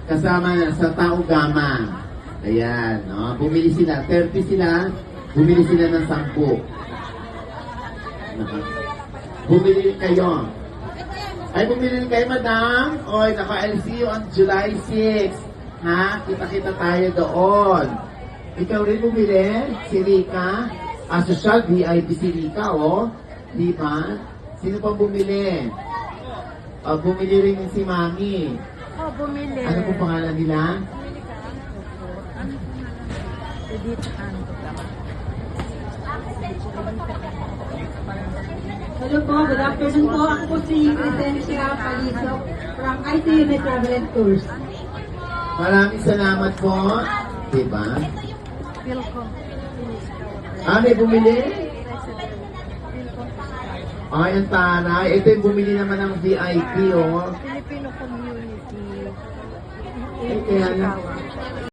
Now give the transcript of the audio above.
kasama sa Tao Gama. Ayan, no? Bumili sila, 30 sila, bumili sila ng 10. Bumili kayo. Ay, bumili kayo, madam? Oy, I'll see you on July 6. Ha? Kita-kita tayo doon. Ikaw rin bumili? Si Rika? Social VIP si Rika, oh. Di ba? Sino pa bumili? Bumili rin si Mami. Bumili. Ano po pangalan nila? Edith Hello po, good afternoon po. Ako po si Crescencia Palisok from ICU Travel and Tours. Maraming salamat po. Diba? Wilcom. May bumili? Ay, ang taray. Ito yung bumili naman ng VIP, oh. Filipino Community. Kaya lang,